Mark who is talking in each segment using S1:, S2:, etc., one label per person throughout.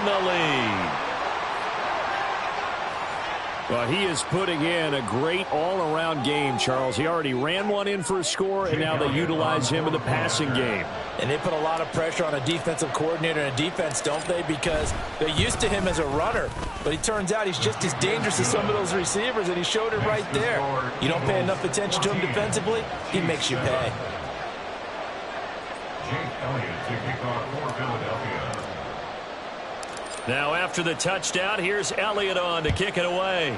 S1: in the lead. Well, he is putting in a great all-around game, Charles. He already ran one in for a score, and now they utilize him in the passing game.
S2: And they put a lot of pressure on a defensive coordinator and a defense, don't they? Because they're used to him as a runner. But it turns out he's just as dangerous as some of those receivers, and he showed it right there. You don't pay enough attention to him defensively, he makes you pay.
S1: Now after the touchdown, here's Elliott on to kick it away.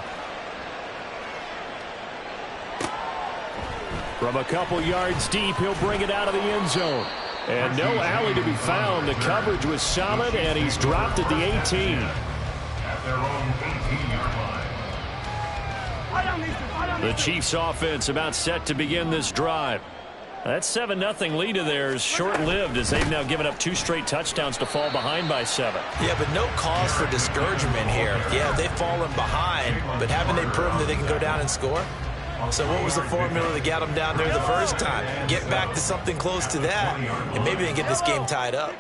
S1: From a couple yards deep, he'll bring it out of the end zone. And no alley to be found. The coverage was solid, and he's dropped at the 18.
S3: At their own 18-yard line.
S1: The Chiefs offense about set to begin this drive. That 7-0 lead of theirs short-lived as they've now given up 2 straight touchdowns to fall behind by 7.
S2: Yeah, but no cause for discouragement here. Yeah, they've fallen behind, but haven't they proven that they can go down and score? So what was the formula that got them down there the first time? Get back to something close to that, and maybe they get this game tied up.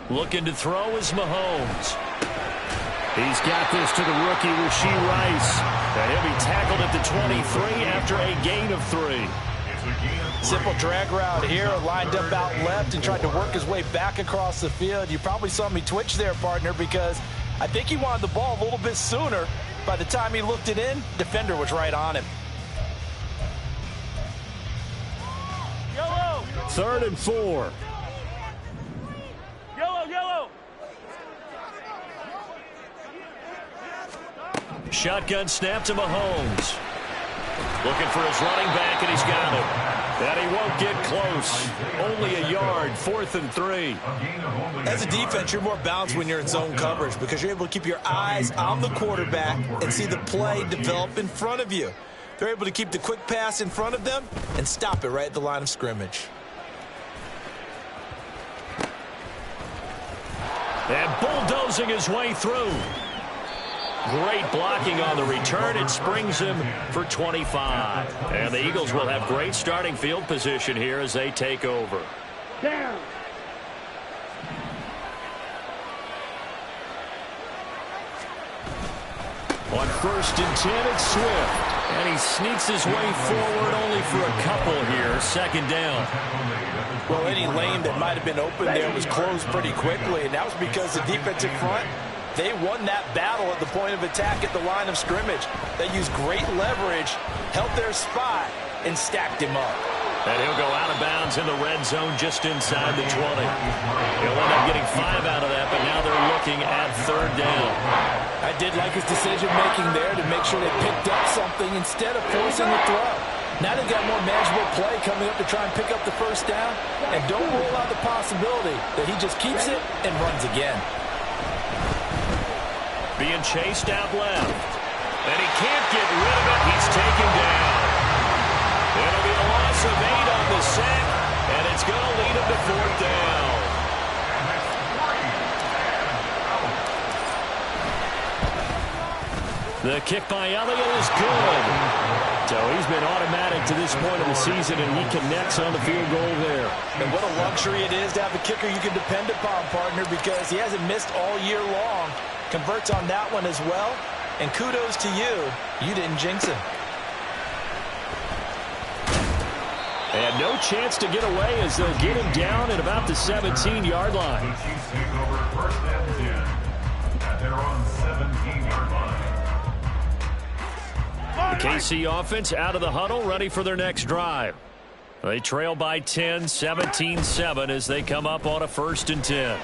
S1: Looking to throw is Mahomes. He's got this to the rookie, Rashee Rice. And he'll be tackled at the 23 after a gain of 3.
S2: Simple drag route here, lined up out left and tried to work his way back across the field. You probably saw me twitch there, partner, because I think he wanted the ball a little bit sooner. By the time he looked it in, defender was right on him.
S3: Yellow!
S1: 3rd and 4.
S3: Yellow!
S1: Shotgun snap to Mahomes. Looking for his running back, and he's got it. And he won't get close. Only a yard, 4th and 3.
S2: As a defense, you're more balanced when you're in zone coverage because you're able to keep your eyes on the quarterback and see the play develop in front of you. They're able to keep the quick pass in front of them and stop it right at the line of scrimmage.
S1: And bulldozing his way through. Great blocking on the return. It springs him for 25. And the Eagles will have great starting field position here as they take over.
S3: Down.
S1: On 1st and 10, it's Swift. And he sneaks his way forward only for a couple here. 2nd down.
S2: Well, any lane that might have been open there was closed pretty quickly, and that was because the defensive front, they won that battle at the point of attack at the line of scrimmage. They used great leverage, held their spot, and stacked him up.
S1: And he'll go out of bounds in the red zone just inside the 20. He'll end up getting 5 out of that, but now they're looking at 3rd down.
S2: I did like his decision-making there to make sure they picked up something instead of forcing the throw. Now they've got more manageable play coming up to try and pick up the 1st down, and don't rule out the possibility that he just keeps it and runs again.
S1: Being chased out left. And he can't get rid of it. He's taken down. It'll be a loss of 8 on the sack, and it's going to lead him to 4th down. The kick by Elliott is good. So he's been automatic to this point of the season, and he connects on the field goal there.
S2: And what a luxury it is to have a kicker you can depend upon, partner, because he hasn't missed all year long. Converts on that one as well. And kudos to you. You didn't jinx him.
S1: And no chance to get away as they'll get him down at about the 17-yard line.
S3: The Chiefs take over 1st and 10 at their own 17-yard line.
S1: The KC offense out of the huddle, ready for their next drive. They trail by 10, 17-7 as they come up on a 1st and 10.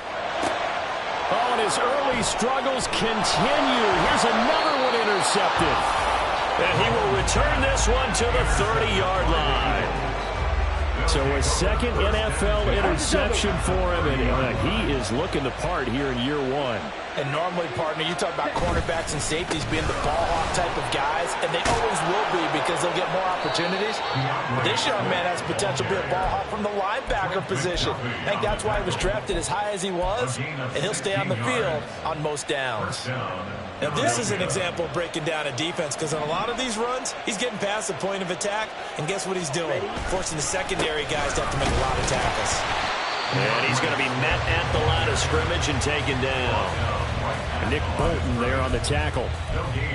S1: Oh, and his early struggles continue. Here's another one intercepted. And he will return this one to the 30-yard line. So a 2nd NFL interception for him, and he is looking the part here in year 1.
S2: And normally, partner, you talk about cornerbacks and safeties being the ball hawk type of guys, and they always will be because they'll get more opportunities. This young man has potential to be a ball hawk from the linebacker position. I think that's why he was drafted as high as he was, and he'll stay on the field on most downs. Now, this is an example of breaking down a defense because on a lot of these runs, he's getting past the point of attack, and guess what he's doing? Forcing the secondary guys to have to make a lot of tackles.
S1: And he's going to be met at scrimmage and taken down. Nick Bolton there on the tackle.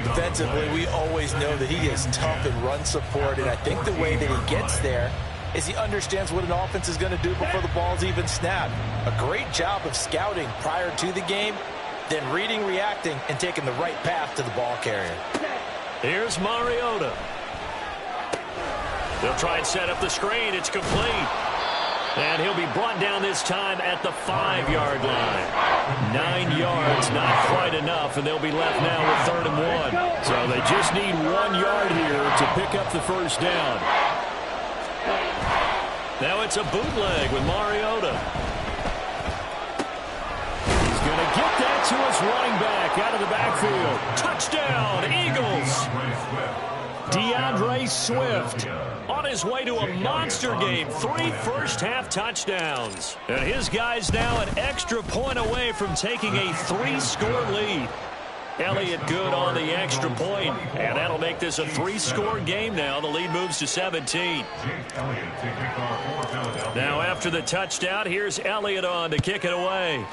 S2: Defensively, we always know that he is tough in run support, and I think the way that he gets there is he understands what an offense is going to do before the ball's even snapped. A great job of scouting prior to the game, then reading, reacting, and taking the right path to the ball carrier.
S1: Here's Mariota. They'll try and set up the screen. It's complete. And he'll be brought down this time at the 5-yard line. 9 yards, not quite enough, and they'll be left now with 3rd and 1. So they just need 1 yard here to pick up the first down. Now it's a bootleg with Mariota. He's going to get that to his running back out of the backfield. Touchdown, Eagles. DeAndre Swift on his way to a monster game. 3 first-half touchdowns. And his guys now an extra point away from taking a 3-score lead. Elliott good on the extra point, and that'll make this a 3-score game now. The lead moves to 17. Now after the touchdown, here's Elliott on to kick it away.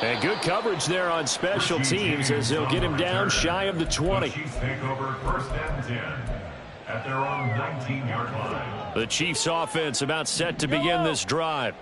S1: And good coverage there on special teams as they'll get him down shy of the 20.
S3: Chiefs take over 1st and 10 at their own 19-yard line.
S1: The Chiefs offense about set to begin this drive.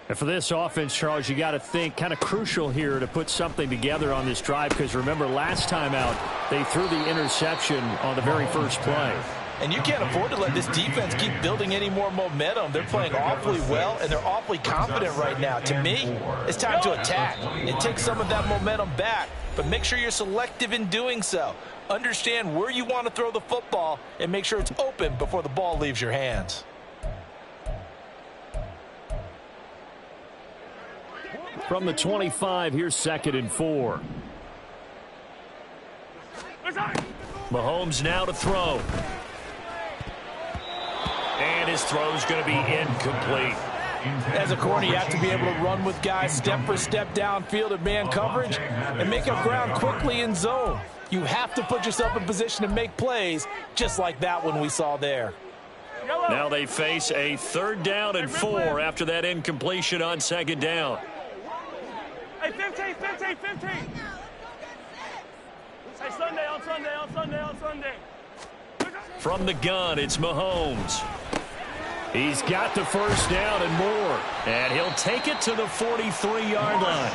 S1: And for this offense, Charles, you got to think kind of crucial here to put something together on this drive, because remember last time out they threw the interception on the very first play.
S2: And you can't afford to let this defense keep building any more momentum. They're playing awfully well, and they're awfully confident right now. To me, it's time to attack and take some of that momentum back, but make sure you're selective in doing so. Understand where you want to throw the football and make sure it's open before the ball leaves your hands.
S1: From the 25, here's 2nd and 4. Mahomes now to throw. And his throw's going to be incomplete.
S2: As a corner, you have to be able to run with guys step for step downfield in man coverage and make up ground quickly in zone. You have to put yourself in position to make plays just like that one we saw there.
S1: Now they face a 3rd down and 4 after that incompletion on 2nd down.
S4: Hey, 15. Hey, Sunday.
S1: From the gun, it's Mahomes. He's got the first down and more. And he'll take it to the 43-yard line.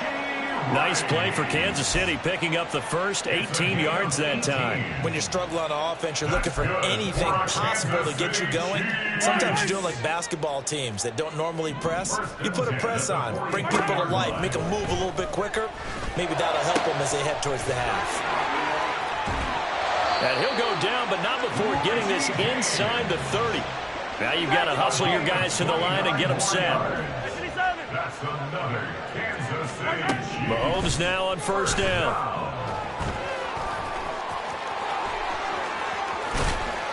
S1: Nice play for Kansas City, picking up the first 18 yards that time.
S2: When you're struggling on offense, you're looking for anything possible to get you going. Sometimes you're doing like basketball teams that don't normally press. You put a press on, bring people to life, make them move a little bit quicker. Maybe that'll help them as they head towards the half.
S1: And he'll go down, but not before getting this inside the 30. Now you've got to hustle your guys to the line and get them set.
S3: That's another Kansas City Chiefs.
S1: Mahomes now on 1st down.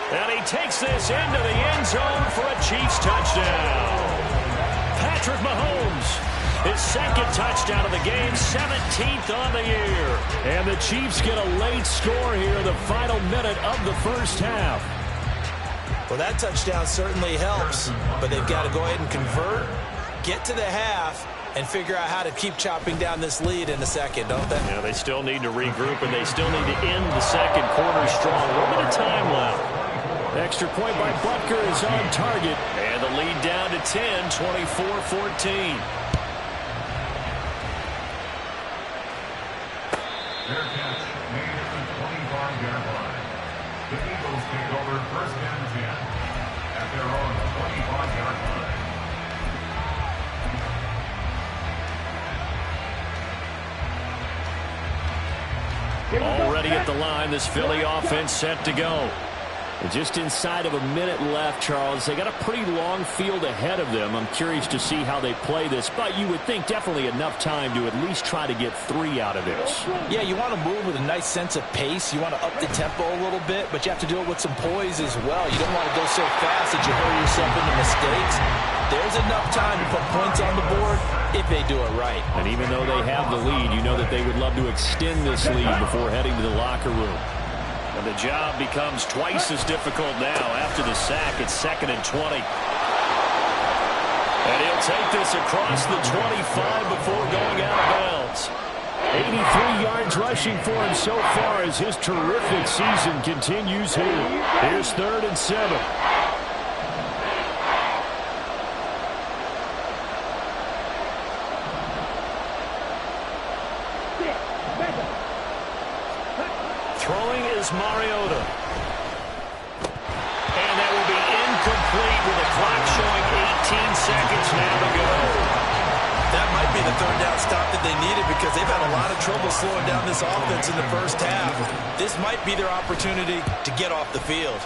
S1: And he takes this into the end zone for a Chiefs touchdown. Patrick Mahomes, his 2nd touchdown of the game, 17th on the year. And the Chiefs get a late score here, the final minute of the first half.
S2: Well, that touchdown certainly helps, but they've got to go ahead and convert, get to the half, and figure out how to keep chopping down this lead in the second, don't they?
S1: Yeah, they still need to regroup, and they still need to end the second quarter strong. A little bit of time left. Extra point by Butker is on target. And the lead down to 10, 24-14.
S3: Their catch made at the 25-yard line. The Eagles take over 1st and 10 at their own 25-yard line.
S1: Already at the line, this Philly offense set to go. Just inside of a minute left, Charles. They got a pretty long field ahead of them. I'm curious to see how they play this, but you would think definitely enough time to at least try to get 3 out of this.
S2: Yeah, you want to move with a nice sense of pace. You want to up the tempo a little bit, but you have to do it with some poise as well. You don't want to go so fast that you hurry yourself into mistakes. There's enough time to put points on the board if they do it right.
S1: And even though they have the lead, you know that they would love to extend this lead before heading to the locker room. And the job becomes twice as difficult now after the sack. It's 2nd and 20. And he'll take this across the 25 before going out of bounds.
S5: 83 yards rushing for him so far as his terrific season continues here. Here's 3rd and 7.
S1: Throwing is Mariota. And that will be incomplete with the clock showing 18 seconds now to go.
S2: That might be the 3rd down stop that they needed because they've had a lot of trouble slowing down this offense in the first half. This might be their opportunity to get off the field.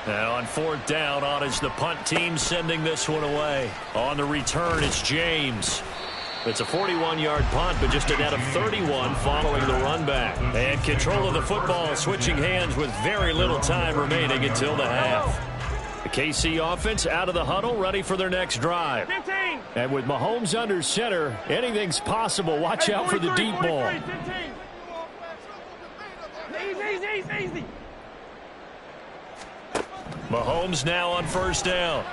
S1: Now on 4th down, on is the punt team sending this one away. On the return, it's James. It's a 41-yard punt, but just a net of 31 following the run back. And control of the football switching hands with very little time remaining until the half. The KC offense out of the huddle, ready for their next drive.
S4: 15.
S5: And with Mahomes under center, anything's possible. Watch out for the deep ball.
S4: 15. Easy.
S1: Mahomes now on 1st down.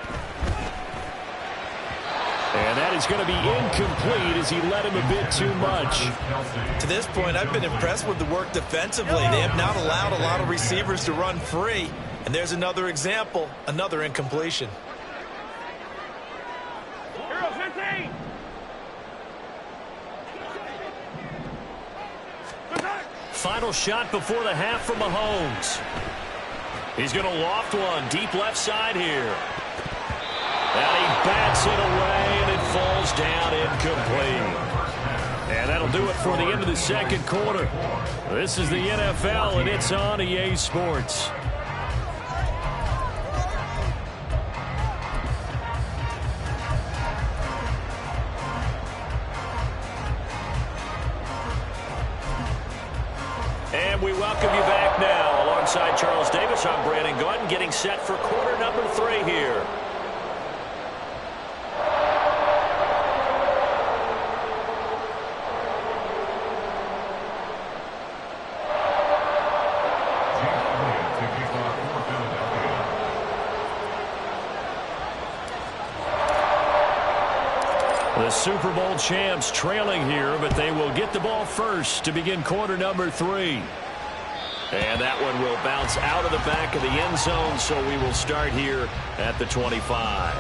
S1: And that is going to be incomplete as he led him a bit too much.
S2: To this point, I've been impressed with the work defensively. They have not allowed a lot of receivers to run free. And there's another example, another incompletion.
S4: Hero 15.
S1: Final shot before the half from Mahomes. He's going to loft one deep left side here. And he bats it away, and it falls down incomplete. And that'll do it for the end of the 2nd quarter. This is the NFL, and it's on EA Sports. And we welcome you back now. Alongside Charles Davis, I'm Brandon Gordon, getting set for quarter number 3 here. The Super Bowl champs trailing here, but they will get the ball first to begin quarter number 3. And that one will bounce out of the back of the end zone, so we will start here at the 25.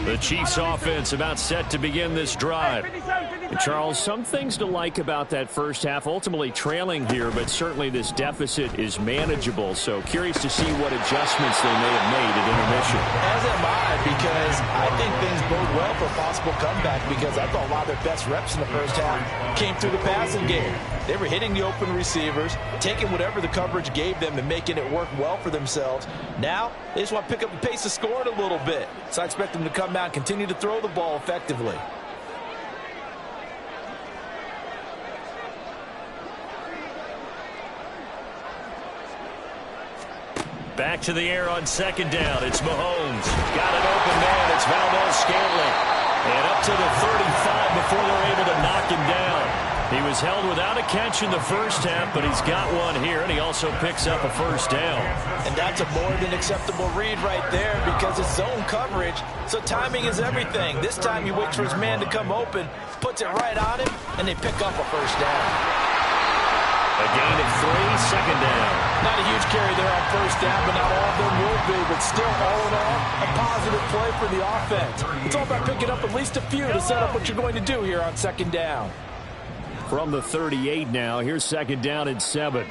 S1: The Chiefs offense about set to begin this drive.
S5: And Charles, some things to like about that first half. Ultimately trailing here, but certainly this deficit is manageable. So curious to see what adjustments they may have made at intermission.
S2: As am I, because I think things bode well for a possible comeback, because I thought a lot of their best reps in the first half came through the passing game. They were hitting the open receivers, taking whatever the coverage gave them and making it work well for themselves. Now, they just want to pick up the pace of scoring a little bit. So I expect them to come out and continue to throw the ball effectively.
S1: Back to the air on 2nd down. It's Mahomes. Got an open man. It's Valdez-Scantling. And up to the 35 before they're able to knock him down. He was held without a catch in the first half, but he's got one here, and he also picks up a 1st down.
S2: And that's a more than acceptable read right there, because it's zone coverage, so timing is everything. This time he waits for his man to come open, puts it right on him, and they pick up a 1st down.
S1: A gain of 3, 2nd down.
S2: Not a huge carry there on 1st down, but not all of them will be. But still, all in all, a positive play for the offense. It's all about picking up at least a few to set up what you're going to do here on 2nd down.
S5: From the 38 now, here's 2nd down and 7.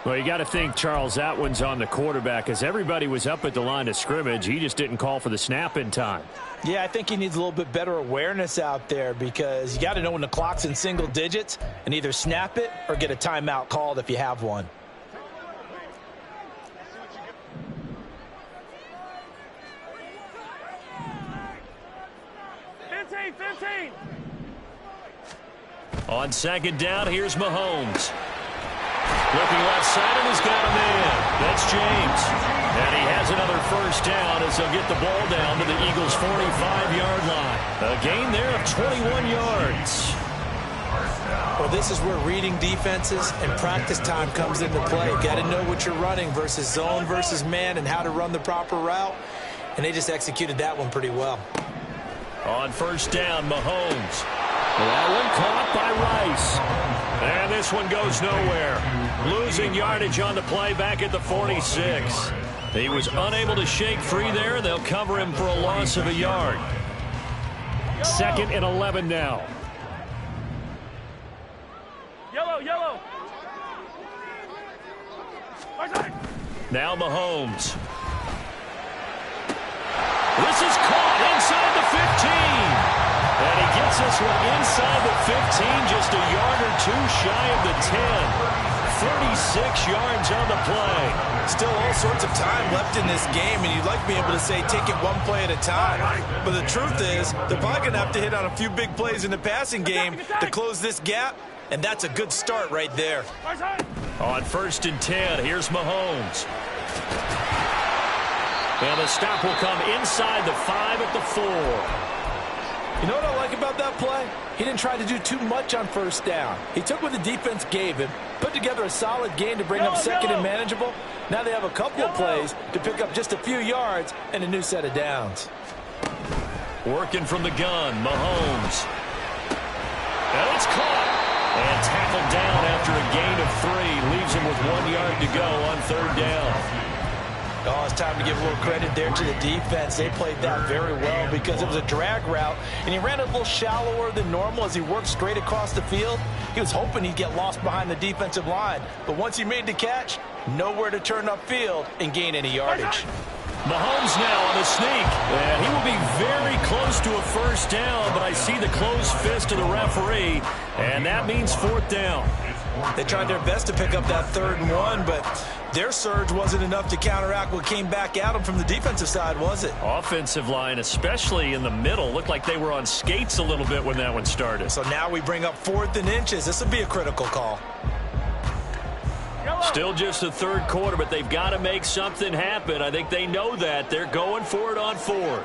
S5: Well, you got to think, Charles, that one's on the quarterback, as everybody was up at the line of scrimmage. He just didn't call for the snap in time.
S2: Yeah, I think he needs a little bit better awareness out there, because you got to know when the clock's in single digits and either snap it or get a timeout called if you have one.
S1: On second down, here's Mahomes. Looking left side, and he's got a man. That's James. And he has another first down as they'll get the ball down to the Eagles' 45-yard line. A gain there of 21 yards.
S2: Well, this is where reading defenses and practice time comes into play. Got to know what you're running versus zone versus man and how to run the proper route. And they just executed that one pretty well.
S1: On first down, Mahomes. That one caught by Rice. And this one goes nowhere. Losing yardage on the play back at the 46. He was unable to shake free there. They'll cover him for a loss of a yard. 2nd and 11 now.
S4: Yellow.
S1: Now Mahomes. This is caught inside the 15. And he gets this one inside the 15, just a yard or two shy of the 10. 36 yards on the play.
S2: Still all sorts of time left in this game, and you'd like to be able to say take it one play at a time. But the truth is, they're probably going to have to hit on a few big plays in the passing game to close this gap, and that's a good start right there.
S1: On 1st and 10, here's Mahomes. And the stop will come inside the 5 at the 4.
S2: You know what I like about that play? He didn't try to do too much on first down. He took what the defense gave him, put together a solid game to bring up second and manageable. Now they have a couple of plays to pick up just a few yards and a new set of downs.
S1: Working from the gun, Mahomes. And it's caught. And tackled down after a gain of 3. Leaves him with 1 yard to go on 3rd down.
S2: Oh, it's time to give a little credit there to the defense. They played that very well because it was a drag route, and he ran a little shallower than normal as he worked straight across the field. He was hoping he'd get lost behind the defensive line, but once he made the catch, nowhere to turn upfield and gain any yardage.
S1: Mahomes now on the sneak. And he will be very close to a first down, but I see the closed fist of the referee, and that means 4th down.
S2: They tried their best to pick up that 3rd and 1, but their surge wasn't enough to counteract what came back at them from the defensive side, was it?
S1: Offensive line, especially in the middle, looked like they were on skates a little bit when that one started.
S2: So now we bring up 4th and inches. This will be a critical call.
S1: Still just the 3rd quarter, but they've got to make something happen. I think they know that. They're going for it on 4th.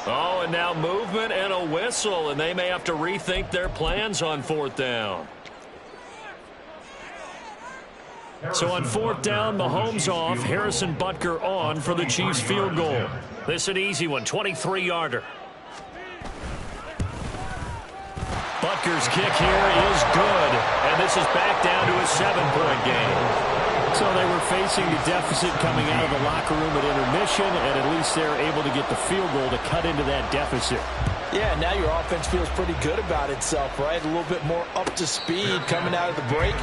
S1: Oh, and now movement and a whistle, and they may have to rethink their plans on 4th down. So on 4th down, Mahomes off, Harrison Butker on for the Chiefs field goal. This an easy one, 23-yarder. Butker's kick here is good, and this is back down to a 7-point game.
S5: So they were facing the deficit coming out of the locker room at intermission, and at least they're able to get the field goal to cut into that deficit.
S2: Yeah, now your offense feels pretty good about itself, right? A little bit more up to speed coming out of the break.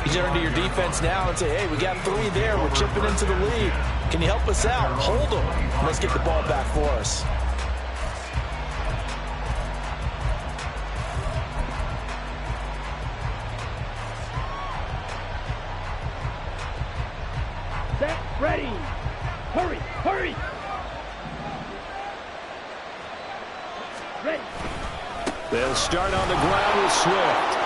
S2: You turn to your defense now and say, hey, we got 3 there. We're chipping into the lead. Can you help us out? Hold them. Let's get the ball back for us.
S4: Ready. Hurry. Ready.
S1: They'll start on the ground with Swift.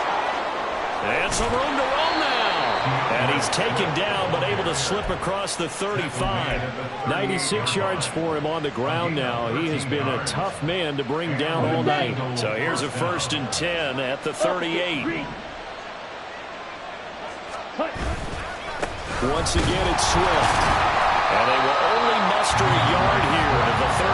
S1: And some room to roll now. And he's taken down, but able to slip across the 35.
S5: 96 yards for him on the ground now. He has been a tough man to bring down all night.
S1: So here's a 1st and 10 at the 38.
S5: Once again, it's Swift.
S1: And they will only muster a yard here at the 38.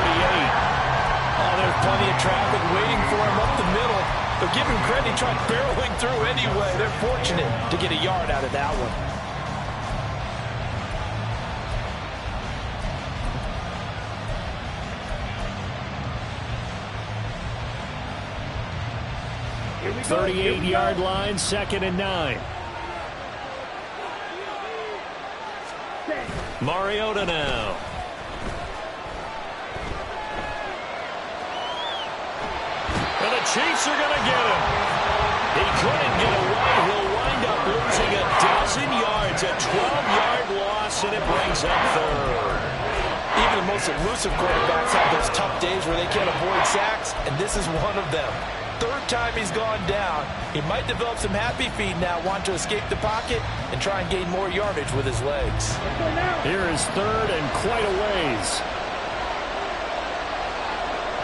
S2: Oh, there's plenty of traffic waiting for him up the middle. But give him credit, he tried barreling through anyway. They're fortunate to get a yard out of that one.
S4: Here we go.
S5: 38-yard line, 2nd and 9.
S1: Mariota now. And the Chiefs are going to get him. He couldn't get away. He'll wind up losing a dozen yards. A 12-yard loss, and it brings up 3rd.
S2: Even a the most elusive quarterbacks have those tough days where they can't avoid sacks, and this is one of them. Third time he's gone down. He might develop some happy feet now, want to escape the pocket and try and gain more yardage with his legs.
S1: Here is third and quite a ways.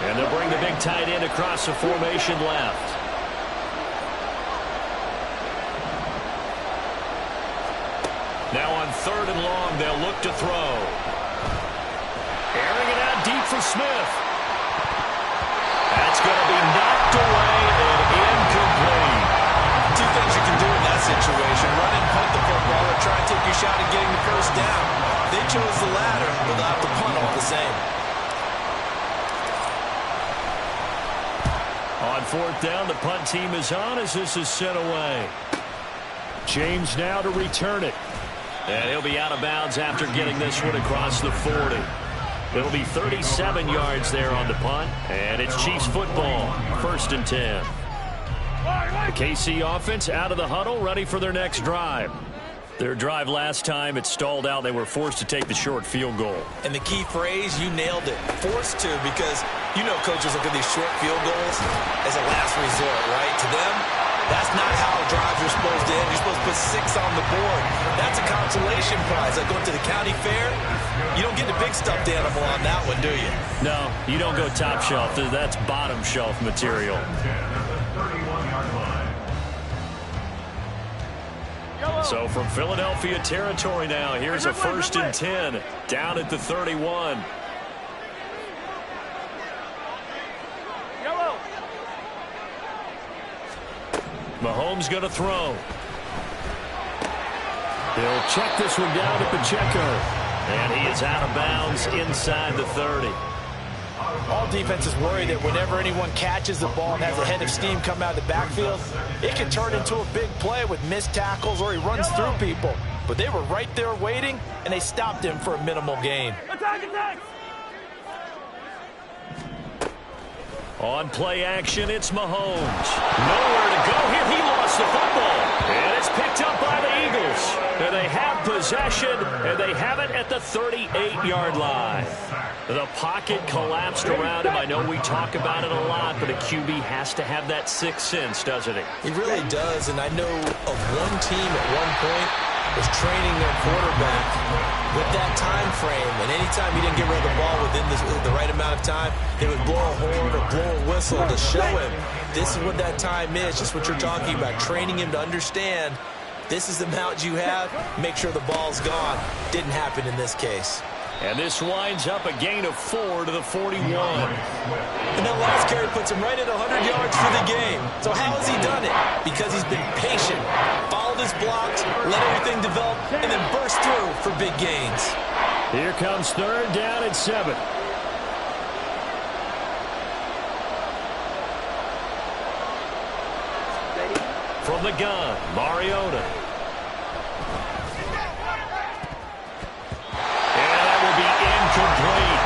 S1: And they'll bring the big tight end across the formation left. Now on third and long, they'll look to throw. Airing it out deep for Smith. That's going to be knocked away and incomplete.
S2: Two things you can do in that situation: run and punt the football, or try and take your shot at getting the first down. They chose the latter, but they'll have to punt all the same.
S1: On fourth down, the punt team is on as this is sent away. James now to return it. And he'll be out of bounds after getting this one across the 40. It'll be 37 yards there on the punt, and it's Chiefs football, 1st and 10. The KC offense out of the huddle, ready for their next drive. Their drive last time, it stalled out. They were forced to take the short field goal.
S2: And the key phrase, you nailed it. Forced to, because you know coaches look at these short field goals as a last resort, right? To them, that's not how drives are supposed to end. You're supposed to put 6 on the board. That's a consolation prize. Like going to the county fair, you don't get the big stuffed animal on that one, do you?
S1: No, you don't go top shelf. That's bottom shelf material. So from Philadelphia territory now, here's a 1st and 10 down at the 31. Mahomes going to throw. He'll check this one down to Pacheco. And he is out of bounds inside the 30.
S2: All defenses worry that whenever anyone catches the ball and has a head of steam come out of the backfield, it can turn into a big play with missed tackles or he runs through people. But they were right there waiting, and they stopped him for a minimal gain.
S4: Attack, attack!
S1: On play action, it's Mahomes. Nowhere to go here. He lost the football. And it's picked up by the Eagles. And they have possession, and they have it at the 38-yard line. The pocket collapsed around him. I know we talk about it a lot, but a QB has to have that sixth sense, doesn't he?
S2: He really does, and I know of one team at one point was training their quarterback with that time frame, and anytime he didn't get rid of the ball within the right amount of time, they would blow a horn or blow a whistle to show him this is what that time is, just what you're talking about, training him to understand this is the amount you have, make sure the ball's gone. Didn't happen in this case.
S1: And this winds up a gain of 4 to the 41.
S2: And that last carry puts him right at 100 yards for the game. So how has he done it? Because he's been patient, followed his blocks, let everything develop, and then burst through for big gains.
S1: Here comes third down at 7. From the gun, Mariota. Incomplete.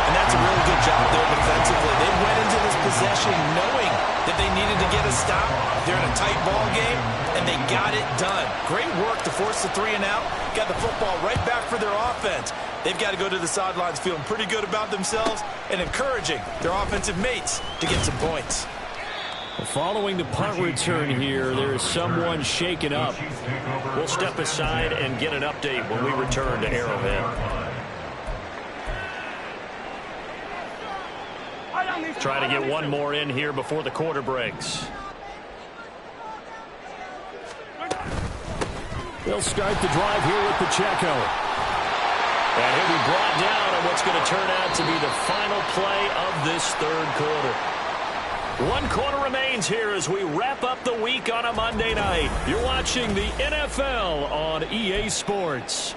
S2: And that's a really good job there defensively. They went into this possession knowing that they needed to get a stop. They're in a tight ball game, and they got it done. Great work to force the 3 and out. Got the football right back for their offense. They've got to go to the sidelines feeling pretty good about themselves and encouraging their offensive mates to get some points.
S1: Following the punt return here, there is someone shaken up. We'll step aside and get an update when we return to Arrowhead. Try to get one more in here before the quarter breaks. They'll start the drive here with Pacheco. And he'll be brought down on what's going to turn out to be the final play of this third quarter. 1 quarter remains here as we wrap up the week on a Monday night. You're watching the NFL on EA Sports.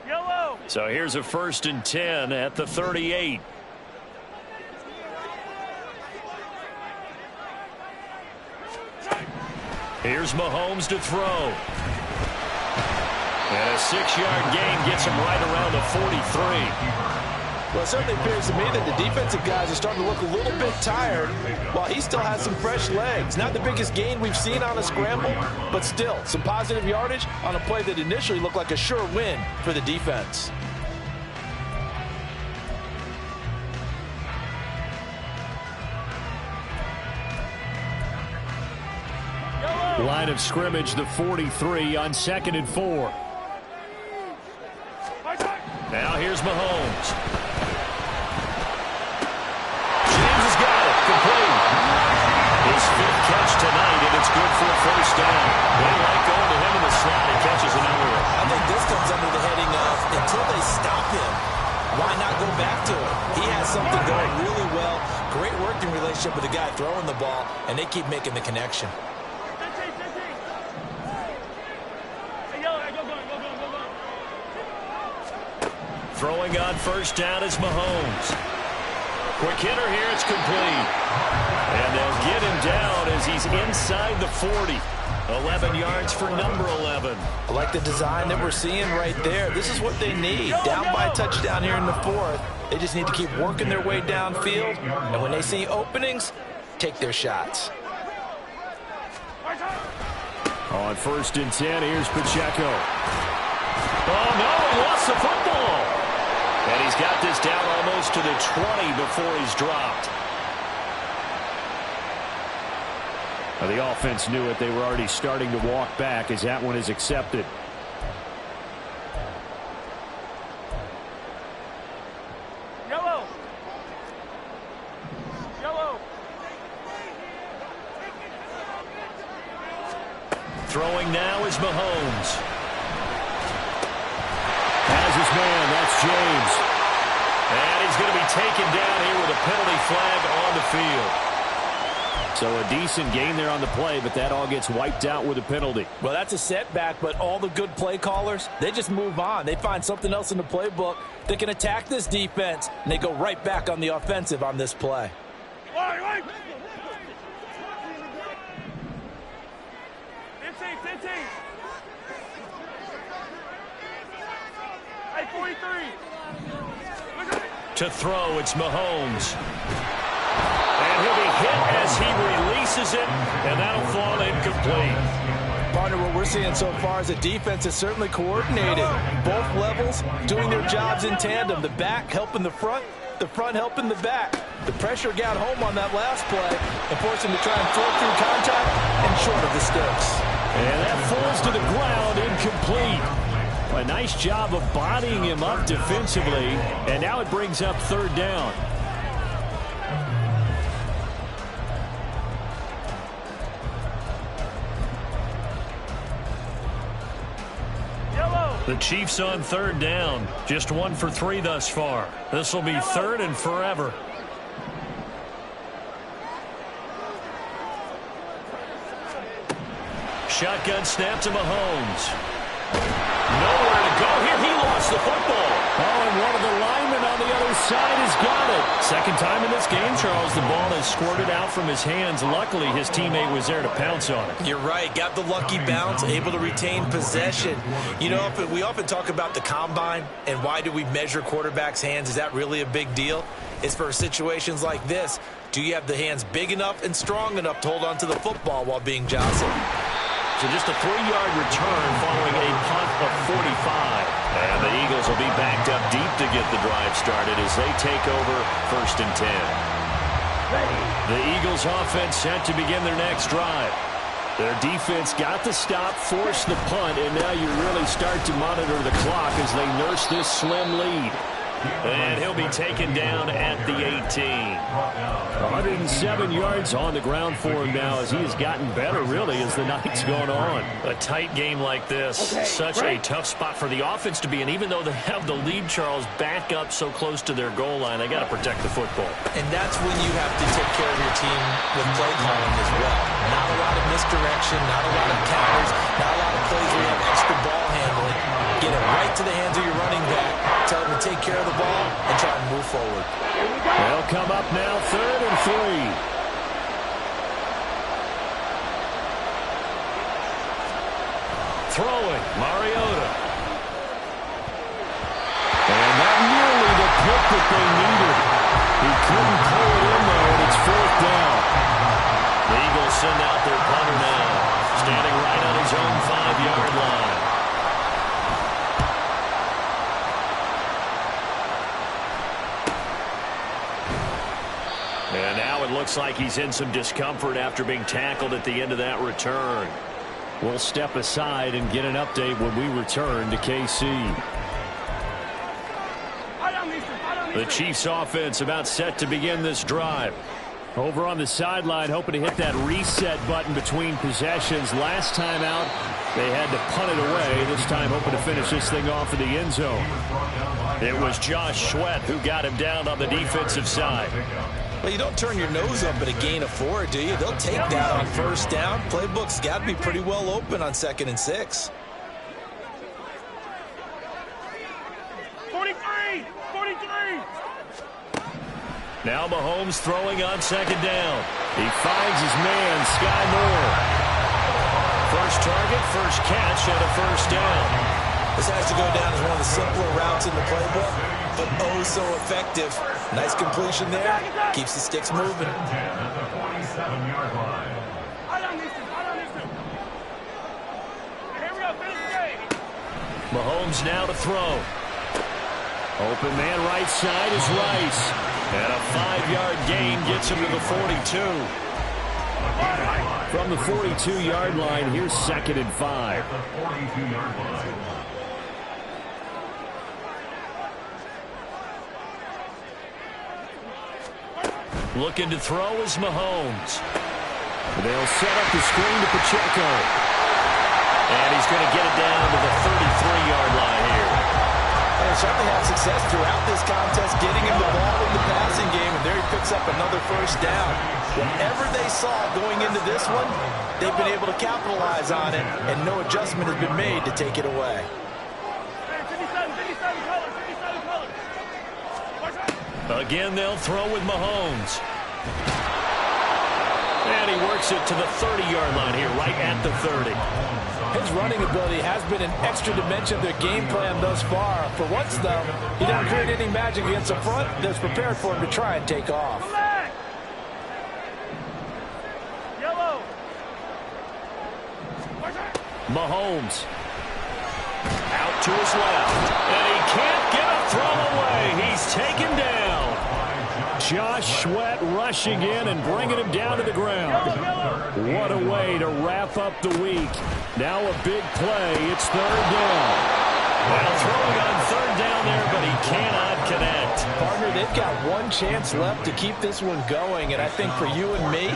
S4: Yellow!
S1: So here's a 1st and 10 at the 38. Here's Mahomes to throw. And a 6-yard gain gets him right around the 43.
S2: Well, it certainly appears to me that the defensive guys are starting to look a little bit tired while he still has some fresh legs. Not the biggest gain we've seen on a scramble, but still some positive yardage on a play that initially looked like a sure win for the defense.
S1: Line of scrimmage, the 43 on 2nd and 4. Now here's Mahomes. James has got it. Complete. His 5th catch tonight, and it's good for a first down. They like going to him in the slot. He catches another one.
S2: I think this comes under the heading of until they stop him, why not go back to it? He has something going really well. Great working relationship with the guy throwing the ball, and they keep making the connection.
S1: Throwing on first down is Mahomes. Quick hitter here, it's complete. And they'll get him down as he's inside the 40. 11 yards for number 11.
S2: I like the design that we're seeing right there. This is what they need. Down by a touchdown here in the 4th. They just need to keep working their way downfield. And when they see openings, take their shots.
S1: On 1st and 10, here's Pacheco. Oh, no, he lost the football. And he's got this down almost to the 20 before he's dropped. Now, the offense knew it. They were already starting to walk back as that one is accepted.
S4: Yellow. Yellow.
S1: Throwing now is Mahomes. Has his man, that's James. And he's going to be taken down here with a penalty flag on the field. So a decent gain there on the play, but that all gets wiped out with a penalty.
S2: Well, that's a setback, but all the good play callers, they just move on. They find something else in the playbook that can attack this defense, and they go right back on the offensive on this play.
S4: Right. 15. Hey, 43.
S1: To throw, it's Mahomes. And he'll be hit as he releases it, and that'll fall incomplete.
S2: Partner, what we're seeing so far is the defense is certainly coordinated. Both levels doing their jobs in tandem. The back helping the front helping the back. The pressure got home on that last play and forced him to try and throw through contact and short of the sticks.
S1: And that falls to the ground, incomplete. A nice job of bodying him up defensively, and now it brings up 3rd down.
S4: Yellow.
S1: The Chiefs on 3rd down. Just 1 for 3 thus far. This will be 3rd and forever. Shotgun snap to Mahomes. Nowhere to go here. He lost the football. Oh, and one of the linemen on the other side has got it. Second time in this game, Charles, the ball has squirted out from his hands. Luckily, his teammate was there to pounce on it.
S2: You're right. Got the lucky bounce, able to retain possession. You know, we often talk about the combine and why do we measure quarterbacks' hands. Is that really a big deal? It's for situations like this. Do you have the hands big enough and strong enough to hold on to the football while being jostled?
S1: So just a 3-yard return following a punt of 45. And the Eagles will be backed up deep to get the drive started as they take over 1st and 10. The Eagles offense set to begin their next drive. Their defense got the stop, forced the punt, and now you really start to monitor the clock as they nurse this slim lead. And he'll be taken down at the 18. 107 yards on the ground for him now as he has gotten better, really, as the night's gone on. A tight game like this, such a tough spot for the offense to be in. Even though they have the lead, Charles, back up so close to their goal line, they got to protect the football.
S2: And that's when you have to take care of your team with play calling as well. Not a lot of misdirection, not a lot of counters, not a lot of plays where you have extra ball handling. Get it right to the hands of your running back, tell him to take care of the ball, and try and move forward.
S1: They'll come up now 3rd and 3. Throwing, Mariota. And that nearly the pick
S5: that they needed. He couldn't pull it in, though, and it's fourth down.
S1: The Eagles send out their punter now, standing right on his own 5-yard line. And now it looks like he's in some discomfort after being tackled at the end of that return.
S5: We'll step aside and get an update when we return to KC.
S1: The Chiefs offense about set to begin this drive.
S5: Over on the sideline, hoping to hit that reset button between possessions. Last time out, they had to punt it away. This time, hoping to finish this thing off in the end zone.
S1: It was Josh Sweat who got him down on the defensive side.
S2: Well, you don't turn your nose up at a gain of 4, do you? They'll take that on first down. Playbook's got to be pretty well open on 2nd and 6.
S4: 43! 43!
S1: Now Mahomes throwing on 2nd down. He finds his man, Sky Moore. First target, first catch, and a first down.
S2: This has to go down as one of the simpler routes in the playbook, but oh so effective. Nice completion there. Keeps the sticks moving.
S3: At the 47-yard line.
S4: Here we go, finish the game.
S1: Mahomes now to throw.
S5: Open man right side is Rice.
S1: And a 5-yard gain gets him to the 42.
S5: From the 42-yard line, here's 2nd and 5.
S3: At the 42-yard line.
S1: Looking to throw is Mahomes.
S5: They'll set up the screen to Pacheco.
S1: And he's going to get it down to the 33-yard line here.
S2: And certainly had success throughout this contest, getting him the ball in the passing game, and there he picks up another first down. Whatever they saw going into this one, they've been able to capitalize on it, and no adjustment has been made to take it away.
S4: 57 color.
S1: Again, they'll throw with Mahomes. And he works it to the 30-yard line here, right at the 30.
S2: His running ability has been an extra dimension of their game plan thus far. For once, though, he doesn't create any magic against the front that's prepared for him to try and take off.
S4: Yellow.
S1: Mahomes. Out to his left. And he can't get a throw away. He's taken down.
S5: Josh Sweat rushing in and bringing him down to the ground. What a way to wrap up the week. Now a big play. It's 3rd down.
S1: Well, throwing on 3rd down there, but he cannot connect.
S2: Partner, they've got one chance left to keep this one going, and I think for you and me,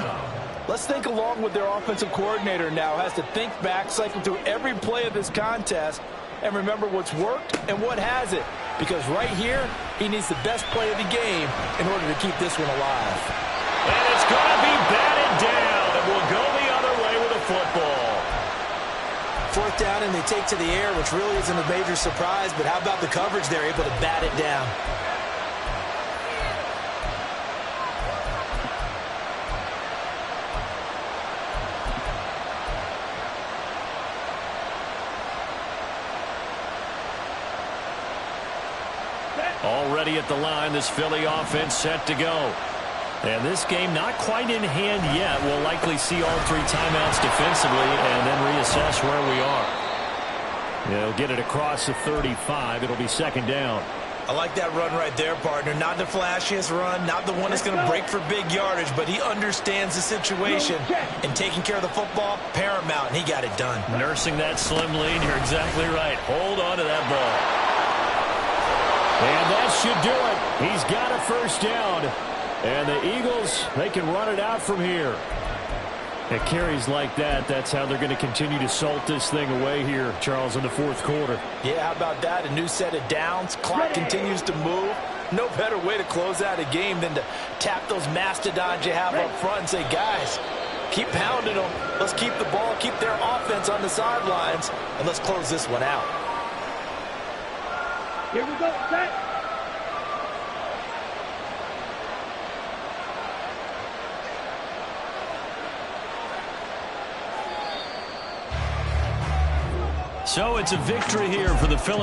S2: let's think along with their offensive coordinator now. Has to think back, cycle through every play of this contest, and remember what's worked and what hasn't. Because right here, he needs the best play of the game in order to keep this one alive.
S1: And it's going to be batted down, and we'll go the other way with a football.
S2: 4th down, and they take to the air, which really isn't a major surprise, but how about the coverage? They're able to bat it down.
S1: Already at the line, this Philly offense set to go. And this game not quite in hand yet. We'll likely see all 3 timeouts defensively and then reassess where we are. They'll get it across the 35. It'll be 2nd down.
S2: I like that run right there, partner. Not the flashiest run, not the one that's going to break for big yardage, but he understands the situation, and taking care of the football, paramount, and he got it done.
S1: Nursing that slim lead, you're exactly right. Hold on to that ball.
S5: And that should do it. He's got a first down. And the Eagles, they can run it out from here. At carries like that, that's how they're going to continue to salt this thing away here, Charles, in the 4th quarter.
S2: Yeah, how about that? A new set of downs. Clock continues to move. No better way to close out a game than to tap those mastodons you have up front and say, guys, keep pounding them. Let's keep the ball, keep their offense on the sidelines, and let's close this one out.
S4: Here we go, set.
S1: So it's a victory here for the Philadelphia.